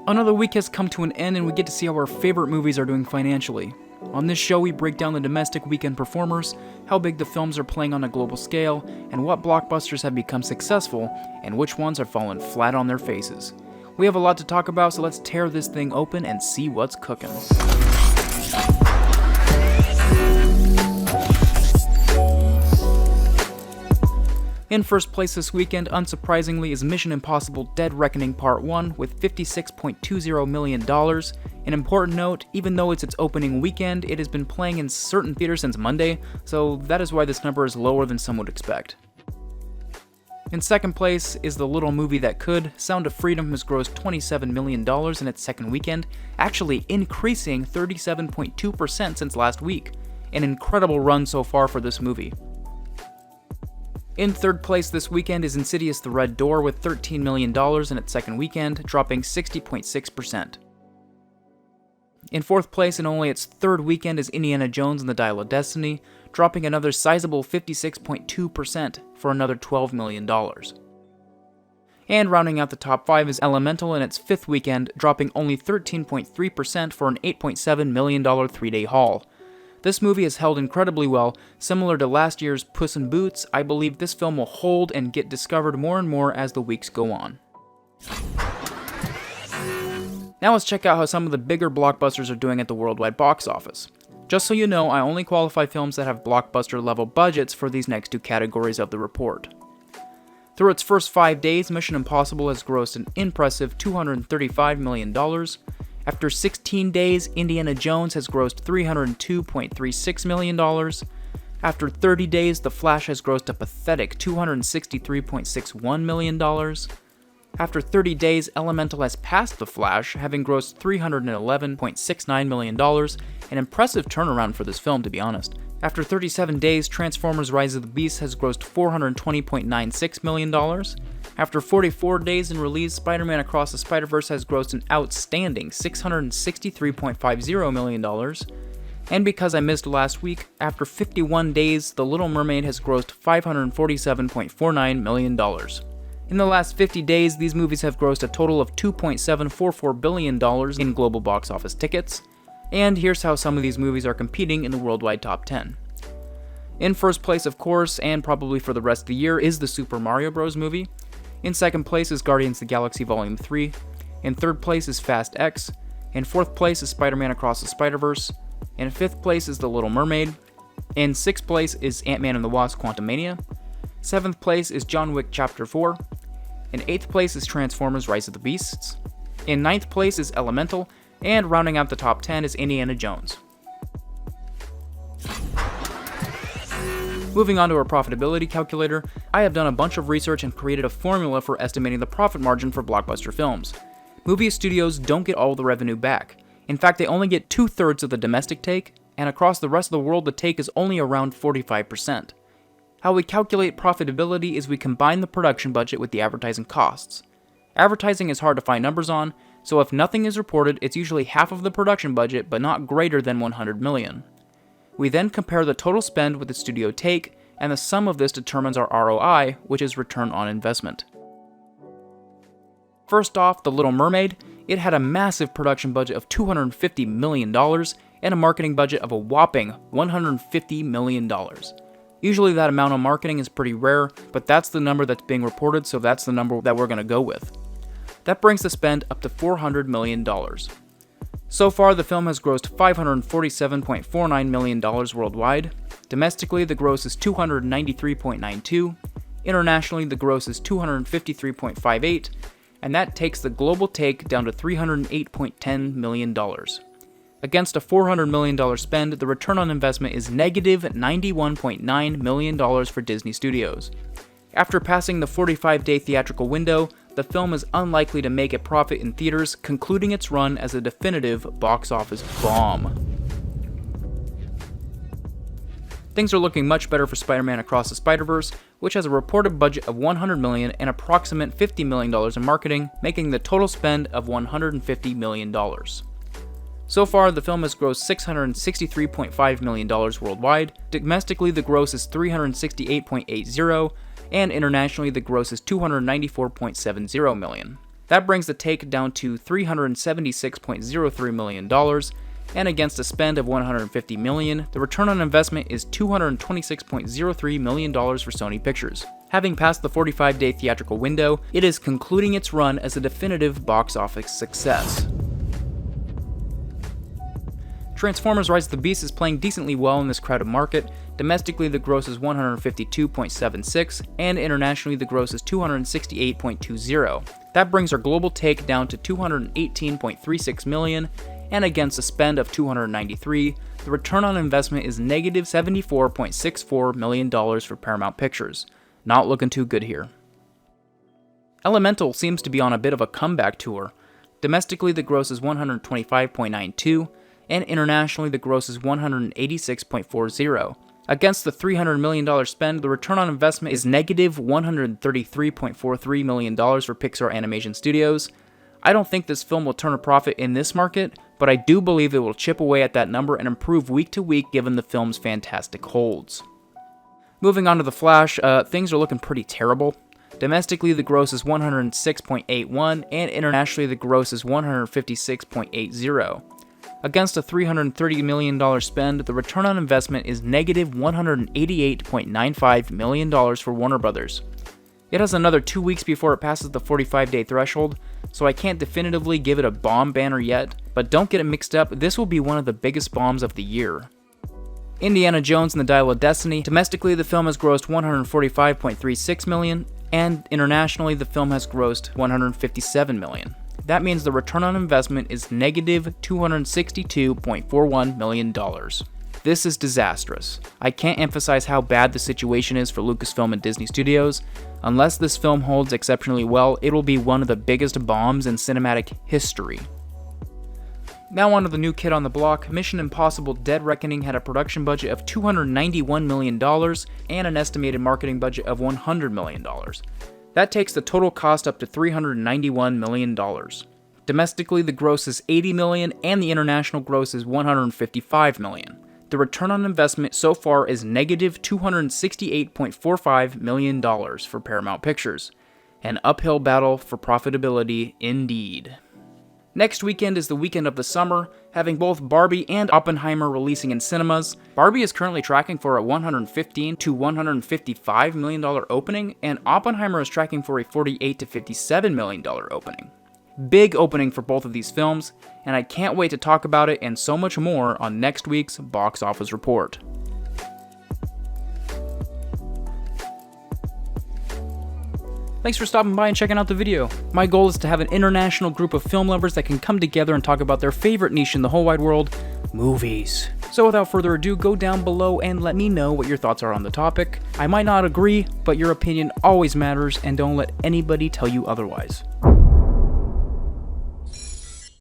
Another week has come to an end and we get to see how our favorite movies are doing financially. On this show, we break down the domestic weekend performers, how big the films are playing on a global scale, and what blockbusters have become successful, and which ones have fallen flat on their faces. We have a lot to talk about, so let's tear this thing open and see what's cooking. In first place this weekend, unsurprisingly, is Mission Impossible Dead Reckoning Part 1 with $56.20 million. An important note, even though it's its opening weekend, it has been playing in certain theaters since Monday, so that is why this number is lower than some would expect. In second place is The Little Movie That Could. Sound of Freedom has grossed $27 million in its second weekend, actually increasing 37.2% since last week. An incredible run so far for this movie. In third place this weekend is Insidious: The Red Door with $13 million in its second weekend, dropping 60.6%. In fourth place and only its third weekend is Indiana Jones and the Dial of Destiny, dropping another sizable 56.2% for another $12 million. And rounding out the top 5 is Elemental in its fifth weekend, dropping only 13.3% for an $8.7 million 3-day haul. This movie has held incredibly well. Similar to last year's Puss in Boots, I believe this film will hold and get discovered more and more as the weeks go on. Now let's check out how some of the bigger blockbusters are doing at the worldwide box office. Just so you know, I only qualify films that have blockbuster level budgets for these next two categories of the report. Through its first 5 days, Mission Impossible has grossed an impressive $235 million. After 16 days, Indiana Jones has grossed $302.36 million. After 30 days, The Flash has grossed a pathetic $263.61 million. After 30 days, Elemental has passed The Flash, having grossed $311.69 million, an impressive turnaround for this film, to be honest. After 37 days, Transformers: Rise of the Beasts has grossed $420.96 million. After 44 days in release, Spider-Man Across the Spider-Verse has grossed an outstanding $663.50 million. And because I missed last week, after 51 days, The Little Mermaid has grossed $547.49 million. In the last 50 days, these movies have grossed a total of $2.744 billion in global box office tickets. And here's how some of these movies are competing in the worldwide top 10. In first place, of course, and probably for the rest of the year, is the Super Mario Bros. Movie. In second place is Guardians of the Galaxy Volume 3. In third place is Fast X. In fourth place is Spider-Man Across the Spider-Verse. In fifth place is The Little Mermaid. In sixth place is Ant-Man and the Wasp: Quantumania. Seventh place is John Wick Chapter 4. In eighth place is Transformers: Rise of the Beasts. In ninth place is Elemental. And rounding out the top 10 is Indiana Jones. Moving on to our profitability calculator, I have done a bunch of research and created a formula for estimating the profit margin for blockbuster films. Movie studios don't get all the revenue back. In fact, they only get 2/3 of the domestic take, and across the rest of the world the take is only around 45%. How we calculate profitability is we combine the production budget with the advertising costs. Advertising is hard to find numbers on, so if nothing is reported, it's usually half of the production budget but not greater than $100 million. We then compare the total spend with the studio take, and the sum of this determines our ROI, which is return on investment. First off, The Little Mermaid. It had a massive production budget of $250 million and a marketing budget of a whopping $150 million. Usually that amount on marketing is pretty rare, but that's the number that's being reported, so that's the number that we're going to go with. That brings the spend up to $400 million. So far, the film has grossed $547.49 million worldwide. Domestically, the gross is $293.92. Internationally, the gross is $253.58, and that takes the global take down to $308.10 million. Against a $400 million spend, the return on investment is negative $91.9 million for Disney Studios. After passing the 45-day theatrical window, the film is unlikely to make a profit in theaters, concluding its run as a definitive box office bomb. Things are looking much better for Spider-Man Across the Spider-Verse, which has a reported budget of $100 million and approximate $50 million in marketing, making the total spend of $150 million. So far, the film has grossed $663.5 million worldwide. Domestically, the gross is $368.80, and internationally, the gross is $294.70 million. That brings the take down to $376.03 million, and against a spend of $150 million, the return on investment is $226.03 million for Sony Pictures. Having passed the 45-day theatrical window, it is concluding its run as a definitive box office success. Transformers: Rise of the Beast is playing decently well in this crowded market. Domestically, the gross is $152.76, and internationally, the gross is $268.20. That brings our global take down to $218.36 million, and against a spend of $293, the return on investment is negative $74.64 million for Paramount Pictures. Not looking too good here. Elemental seems to be on a bit of a comeback tour. Domestically, the gross is $125.92, and internationally, the gross is $186.40. Against the $300 million spend, the return on investment is negative $133.43 million for Pixar Animation Studios. I don't think this film will turn a profit in this market, but I do believe it will chip away at that number and improve week to week given the film's fantastic holds. Moving on to The Flash, things are looking pretty terrible. Domestically, the gross is $106.81, and internationally, the gross is $156.80. Against a $330 million spend, the return on investment is negative $188.95 million for Warner Brothers. It has another 2 weeks before it passes the 45-day threshold, so I can't definitively give it a bomb banner yet, but don't get it mixed up, this will be one of the biggest bombs of the year. Indiana Jones and the Dial of Destiny. Domestically, the film has grossed $145.36 million, and internationally, the film has grossed $157 million. That means the return on investment is negative $262.41 million. This is disastrous. I can't emphasize how bad the situation is for Lucasfilm and Disney Studios. Unless this film holds exceptionally well, it will be one of the biggest bombs in cinematic history. Now on to the new kid on the block. Mission Impossible: Dead Reckoning had a production budget of $291 million and an estimated marketing budget of $100 million. That takes the total cost up to $391 million. Domestically, the gross is $80 million and the international gross is $155 million. The return on investment so far is negative $268.45 million for Paramount Pictures. An uphill battle for profitability indeed. Next weekend is the weekend of the summer, having both Barbie and Oppenheimer releasing in cinemas. Barbie is currently tracking for a $115 to $155 million opening, and Oppenheimer is tracking for a $48 to $57 million opening. Big opening for both of these films, and I can't wait to talk about it and so much more on next week's box office report. Thanks for stopping by and checking out the video. My goal is to have an international group of film lovers that can come together and talk about their favorite niche in the whole wide world, movies. So without further ado, go down below and let me know what your thoughts are on the topic. I might not agree, but your opinion always matters, and don't let anybody tell you otherwise.